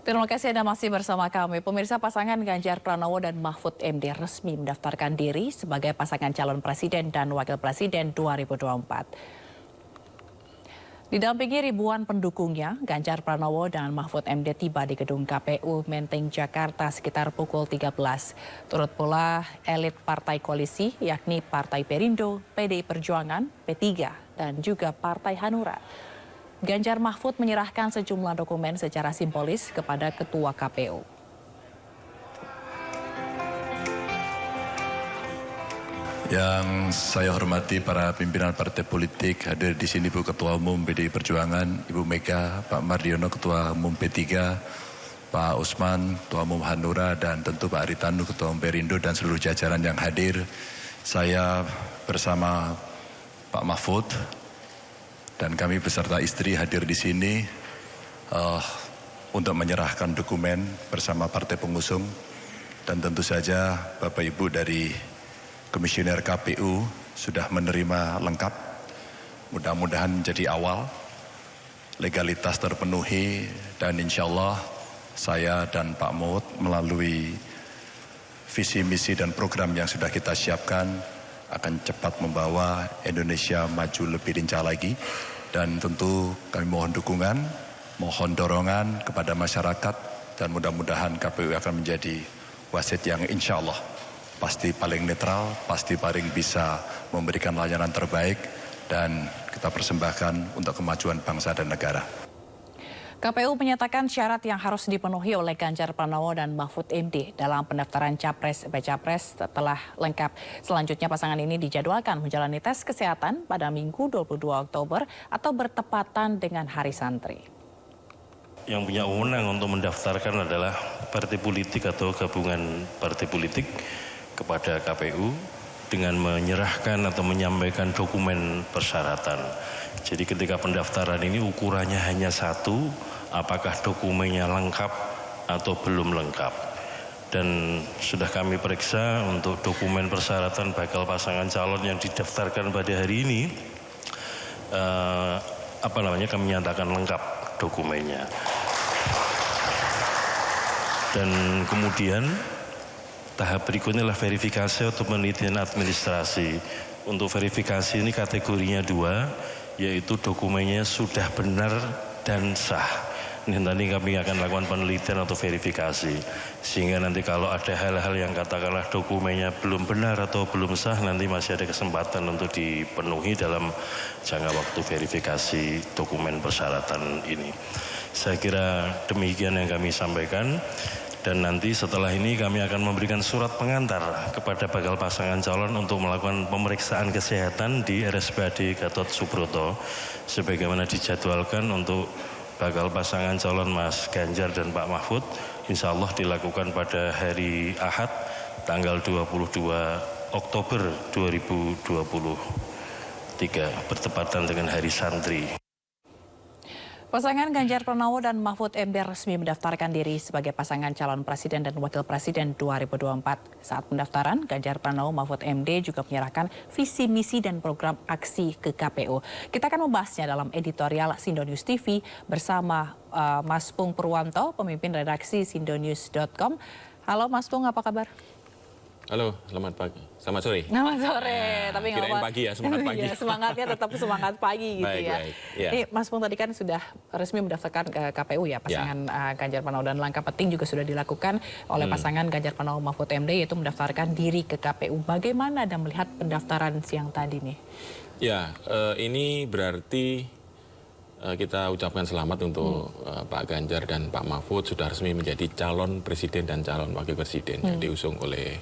Terima kasih Anda masih bersama kami. Pemirsa, pasangan Ganjar Pranowo dan Mahfud MD resmi mendaftarkan diri sebagai pasangan calon presiden dan wakil presiden 2024. Didampingi ribuan pendukungnya, Ganjar Pranowo dan Mahfud MD tiba di gedung KPU Menteng, Jakarta sekitar pukul 13. Turut pula elit partai koalisi yakni Partai Perindo, PDI Perjuangan, P3, dan juga Partai Hanura. Ganjar Mahfud menyerahkan sejumlah dokumen secara simbolis kepada Ketua KPU. Yang saya hormati para pimpinan partai politik, hadir di sini Bu Ketua Umum PDI Perjuangan, Ibu Mega, Pak Mardiono Ketua Umum P3, Pak Usman Ketua Umum Hanura, dan tentu Pak Aritanu Ketua Umum Perindo dan seluruh jajaran yang hadir. Saya bersama Pak Mahfud dan kami beserta istri hadir di sini untuk menyerahkan dokumen bersama partai pengusung, dan tentu saja Bapak Ibu dari Komisioner KPU sudah menerima lengkap. Mudah-mudahan menjadi awal, legalitas terpenuhi, dan insya Allah saya dan Pak Mahfud melalui visi misi dan program yang sudah kita siapkan akan cepat membawa Indonesia maju lebih lincah lagi. Dan tentu kami mohon dukungan, mohon dorongan kepada masyarakat, dan mudah-mudahan KPU akan menjadi wasit yang insya Allah pasti paling netral, pasti paling bisa memberikan layanan terbaik, dan kita persembahkan untuk kemajuan bangsa dan negara. KPU menyatakan syarat yang harus dipenuhi oleh Ganjar Pranowo dan Mahfud MD dalam pendaftaran Capres-Bacapres telah lengkap. Selanjutnya pasangan ini dijadwalkan menjalani tes kesehatan pada Minggu 22 Oktober atau bertepatan dengan Hari Santri. Yang punya wewenang untuk mendaftarkan adalah partai politik atau gabungan partai politik kepada KPU dengan menyerahkan atau menyampaikan dokumen persyaratan. Jadi ketika pendaftaran ini ukurannya hanya satu, apakah dokumennya lengkap atau belum lengkap. Dan sudah kami periksa untuk dokumen persyaratan bakal pasangan calon yang didaftarkan pada hari ini, kami nyatakan lengkap dokumennya. Dan kemudian tahap berikutnya adalah verifikasi atau penelitian administrasi. Untuk verifikasi ini kategorinya 2, yaitu dokumennya sudah benar dan sah. Ini nanti kami akan lakukan penelitian atau verifikasi. Sehingga nanti kalau ada hal-hal yang katakanlah dokumennya belum benar atau belum sah, nanti masih ada kesempatan untuk dipenuhi dalam jangka waktu verifikasi dokumen persyaratan ini. Saya kira demikian yang kami sampaikan. Dan nanti setelah ini kami akan memberikan surat pengantar kepada bakal pasangan calon untuk melakukan pemeriksaan kesehatan di RSPAD Gatot Subroto sebagaimana dijadwalkan untuk bakal pasangan calon Mas Ganjar dan Pak Mahfud. Insya Allah dilakukan pada hari Ahad tanggal 22 Oktober 2023 bertepatan dengan Hari Santri. Pasangan Ganjar Pranowo dan Mahfud MD resmi mendaftarkan diri sebagai pasangan calon presiden dan wakil presiden 2024. Saat pendaftaran, Ganjar Pranowo Mahfud MD juga menyerahkan visi misi dan program aksi ke KPU. Kita akan membahasnya dalam editorial Sindonews TV bersama Mas Pung Purwanto, pemimpin redaksi sindonews.com. Halo Mas Pung, apa kabar? Halo, selamat pagi. Selamat sore. Selamat sore, tapi nggak apa-apa. Pagi ya, semangat pagi. Ya, semangatnya tetap semangat pagi gitu baik, ya. Baik, ya. Ini Mas Pung tadi kan sudah resmi mendaftarkan ke KPU ya, pasangan Ganjar Pranowo, dan langkah penting juga sudah dilakukan oleh pasangan Ganjar Pranowo Mahfud MD, yaitu mendaftarkan diri ke KPU. Bagaimana Anda melihat pendaftaran siang tadi nih? Ya, ini berarti kita ucapkan selamat untuk Pak Ganjar dan Pak Mahfud sudah resmi menjadi calon presiden dan calon wakil presiden yang diusung oleh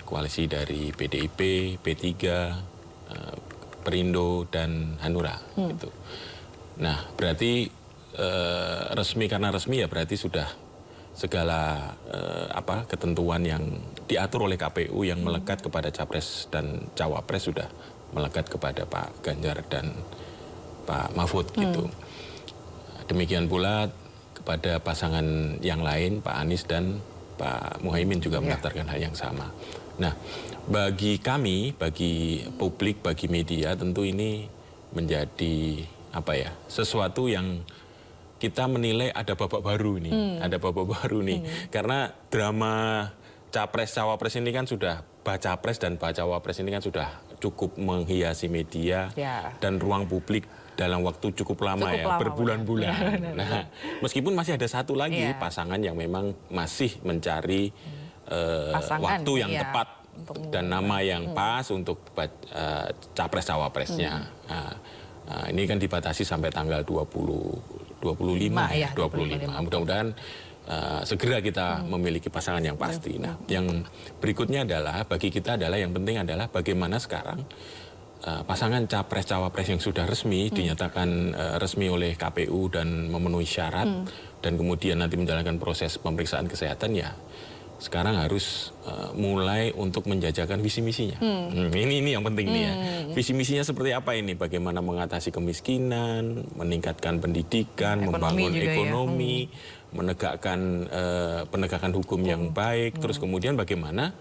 koalisi dari PDIP, P3, Perindo, dan Hanura. Gitu. Nah, berarti resmi, karena resmi ya berarti sudah segala ketentuan yang diatur oleh KPU yang melekat kepada Capres dan Cawapres sudah melekat kepada Pak Ganjar dan Pak Mahfud gitu. Demikian pula kepada pasangan yang lain, Pak Anies dan Pak Muhaimin juga mendaftarkan hal yang sama. Nah, bagi kami, bagi publik, bagi media, tentu ini menjadi sesuatu yang kita menilai ada babak baru nih, karena drama Capres-Cawapres ini kan sudah, baca pres dan baca wapres ini kan sudah cukup menghiasi media dan ruang publik dalam waktu cukup lama, berbulan-bulan. Nah, meskipun masih ada satu lagi pasangan yang memang masih mencari waktu yang tepat dan nama yang pas untuk Capres-Cawapresnya. Nah, ini kan dibatasi sampai tanggal 25. Mudah-mudahan segera kita memiliki pasangan yang pasti. Nah, yang berikutnya adalah bagi kita adalah yang penting adalah bagaimana sekarang pasangan Capres-Cawapres yang sudah resmi dinyatakan resmi oleh KPU dan memenuhi syarat dan kemudian nanti menjalankan proses pemeriksaan kesehatan, ya sekarang harus mulai untuk menjajakan visi misinya. Ini yang penting nih ya. Visi misinya seperti apa ini? Bagaimana mengatasi kemiskinan, meningkatkan pendidikan, membangun ekonomi, menegakkan penegakan hukum yang baik, terus kemudian bagaimana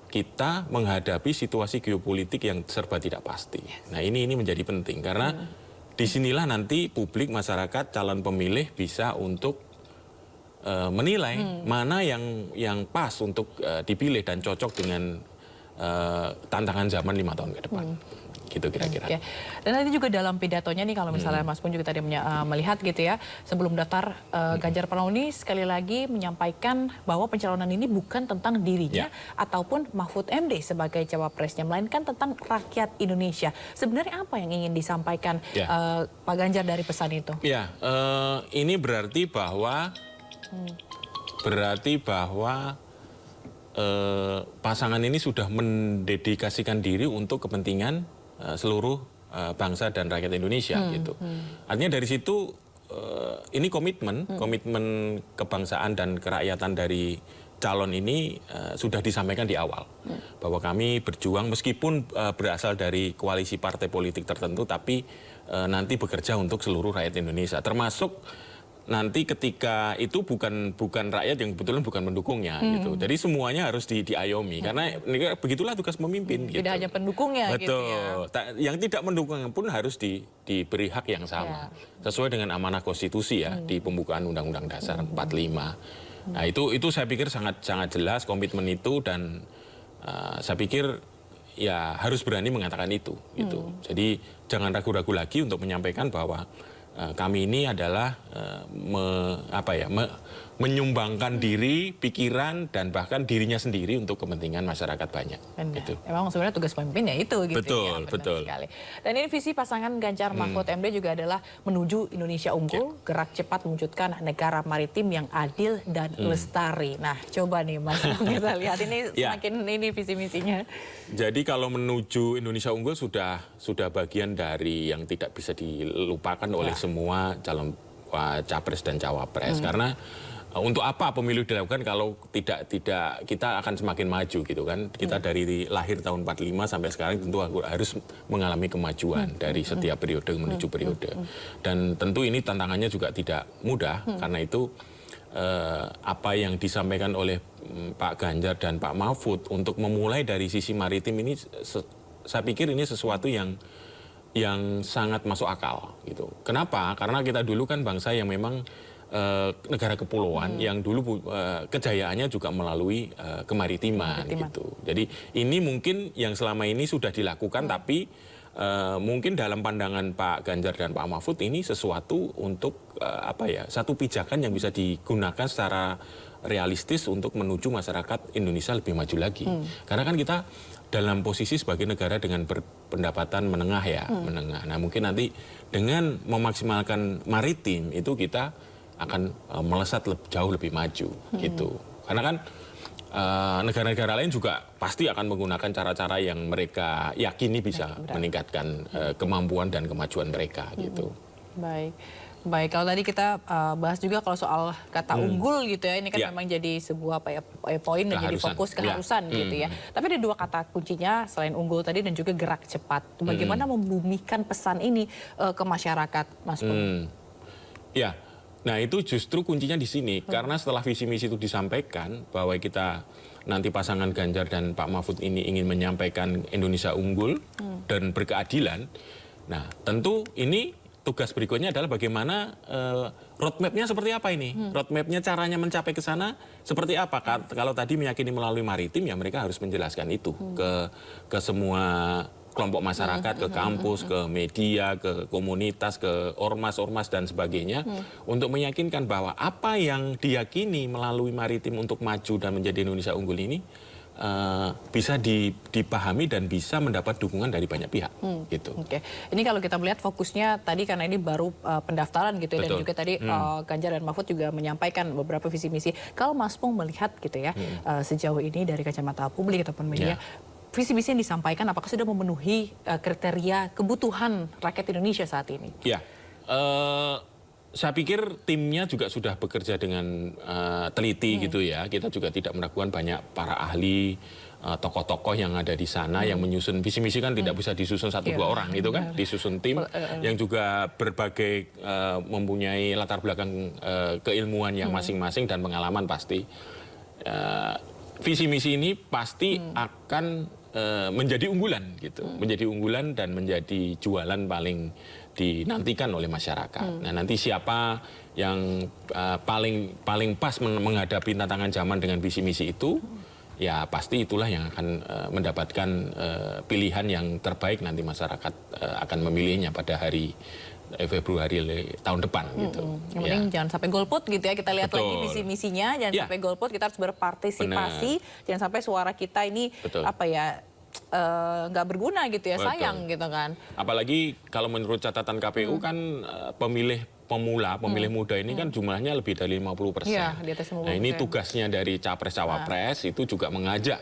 kita menghadapi situasi geopolitik yang serba tidak pasti. Nah, ini menjadi penting karena disinilah nanti publik, masyarakat, calon pemilih bisa untuk menilai mana yang pas untuk dipilih dan cocok dengan tantangan zaman 5 tahun ke depan. Gitu kira-kira. Dan nanti juga dalam pidatonya nih, kalau misalnya Mas Pun juga tadi melihat gitu ya, sebelum daftar Ganjar Pranowo ini sekali lagi menyampaikan bahwa pencalonan ini bukan tentang dirinya ataupun Mahfud MD sebagai cawapresnya, melainkan tentang rakyat Indonesia. Sebenarnya apa yang ingin disampaikan Pak Ganjar dari pesan itu? Ya, ini berarti bahwa pasangan ini sudah mendedikasikan diri untuk kepentingan seluruh bangsa dan rakyat Indonesia gitu. Artinya dari situ ini komitmen kebangsaan dan kerakyatan dari calon ini sudah disampaikan di awal bahwa kami berjuang meskipun berasal dari koalisi partai politik tertentu, tapi nanti bekerja untuk seluruh rakyat Indonesia, termasuk nanti ketika itu bukan rakyat yang kebetulan bukan mendukungnya gitu. Jadi semuanya harus diayomi karena begitulah tugas pemimpin gitu. Tidak hanya pendukungnya gitu ya. Yang tidak mendukungnya pun harus diberi hak yang sama sesuai dengan amanah konstitusi ya di pembukaan Undang-Undang Dasar 45. Nah, itu saya pikir sangat jelas komitmen itu dan saya pikir ya harus berani mengatakan itu gitu. Jadi jangan ragu-ragu lagi untuk menyampaikan bahwa kami ini adalah menyumbangkan diri, pikiran, dan bahkan dirinya sendiri untuk kepentingan masyarakat banyak. Gitu. Memang sebenarnya tugas pemimpinnya itu gitu. Betul. Sekali. Dan ini visi pasangan Ganjar Mahfud MD juga adalah menuju Indonesia unggul, gerak cepat mewujudkan negara maritim yang adil dan lestari. Nah, coba nih Mas, kita lihat ini semakin ini visi misinya. Jadi kalau menuju Indonesia unggul sudah bagian dari yang tidak bisa dilupakan oleh semua calon capres dan cawapres. Karena untuk apa pemilu dilakukan kalau tidak kita akan semakin maju gitu kan. Kita dari lahir tahun 45 sampai sekarang tentu harus mengalami kemajuan dari setiap periode menuju periode. Dan tentu ini tantangannya juga tidak mudah karena itu apa yang disampaikan oleh Pak Ganjar dan Pak Mahfud untuk memulai dari sisi maritim ini saya pikir ini sesuatu yang sangat masuk akal gitu. Kenapa? Karena kita dulu kan bangsa yang memang negara kepulauan yang dulu kejayaannya juga melalui kemaritiman gitu. Jadi ini mungkin yang selama ini sudah dilakukan tapi mungkin dalam pandangan Pak Ganjar dan Pak Mahfud ini sesuatu untuk satu pijakan yang bisa digunakan secara realistis untuk menuju masyarakat Indonesia lebih maju lagi. Karena kan kita dalam posisi sebagai negara dengan berpendapatan menengah menengah. Nah, mungkin nanti dengan memaksimalkan maritim itu kita akan melesat jauh lebih maju gitu. Karena kan negara-negara lain juga pasti akan menggunakan cara-cara yang mereka yakini bisa meningkatkan kemampuan dan kemajuan mereka gitu. Baik, kalau tadi kita bahas juga kalau soal kata unggul gitu ya, ini kan memang jadi sebuah poin dan jadi fokus keharusan gitu ya. Tapi ada dua kata kuncinya selain unggul tadi dan juga gerak cepat. Bagaimana membumikan pesan ini ke masyarakat, Mas Pung? Ya. Nah, itu justru kuncinya di sini karena setelah visi misi itu disampaikan bahwa kita nanti pasangan Ganjar dan Pak Mahfud ini ingin menyampaikan Indonesia unggul dan berkeadilan. Nah, tentu ini tugas berikutnya adalah bagaimana roadmap-nya seperti apa ini? Roadmap-nya caranya mencapai ke sana seperti apa? Kalau tadi meyakini melalui maritim, ya mereka harus menjelaskan itu ke semua kelompok masyarakat, ke kampus, ke media, ke komunitas, ke ormas-ormas dan sebagainya, untuk meyakinkan bahwa apa yang diyakini melalui maritim untuk maju dan menjadi Indonesia unggul ini bisa dipahami dan bisa mendapat dukungan dari banyak pihak. Gitu. Oke. Ini kalau kita melihat fokusnya tadi karena ini baru pendaftaran gitu ya, dan juga tadi Ganjar dan Mahfud juga menyampaikan beberapa visi misi. Kalau Mas Pung melihat gitu ya, sejauh ini dari kacamata publik ataupun media, visi misi yang disampaikan apakah sudah memenuhi kriteria kebutuhan rakyat Indonesia saat ini? Ya. Saya pikir timnya juga sudah bekerja dengan teliti gitu ya. Kita juga tidak meragukan banyak para ahli, tokoh-tokoh yang ada di sana yang menyusun visi misi kan tidak bisa disusun satu dua orang itu kan, disusun tim yang juga berbagai mempunyai latar belakang keilmuan yang masing-masing dan pengalaman pasti. Visi misi ini pasti akan menjadi unggulan gitu, menjadi unggulan dan menjadi jualan paling dinantikan oleh masyarakat. Nah, nanti siapa yang paling pas menghadapi tantangan zaman dengan visi misi itu, ya pasti itulah yang akan mendapatkan pilihan yang terbaik nanti masyarakat akan memilihnya pada hari Februari tahun depan gitu. Yang penting jangan sampai golput gitu ya. Kita lihat lagi visi misinya, jangan sampai golput. Kita harus berpartisipasi, jangan sampai suara kita ini nggak berguna gitu ya, sayang gitu kan. Apalagi kalau menurut catatan KPU kan pemilih muda ini kan jumlahnya lebih dari 50%. Iya, di atas 50%. Nah, ini tugasnya dari Capres-Cawapres itu juga mengajak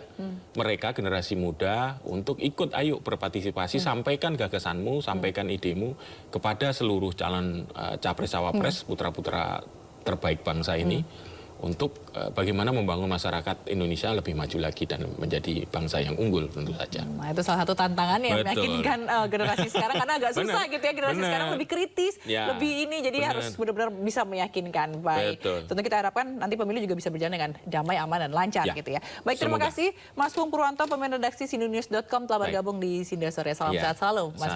mereka generasi muda untuk ikut, ayo berpartisipasi, sampaikan gagasanmu, sampaikan idemu kepada seluruh calon Capres-Cawapres, putra-putra terbaik bangsa ini. Untuk bagaimana membangun masyarakat Indonesia lebih maju lagi dan menjadi bangsa yang unggul tentu saja. Nah, itu salah satu tantangan yang meyakinkan generasi sekarang, karena agak susah gitu ya, generasi sekarang lebih kritis, lebih ini, jadi harus benar-benar bisa meyakinkan. Baik, tentu kita harapkan nanti pemilu juga bisa berjalan dengan damai, aman, dan lancar gitu ya. Baik, terima kasih Mas Pung Purwanto, pemain redaksi sindonews.com telah bergabung di Sinda Sore. Salam sehat selalu, Mas.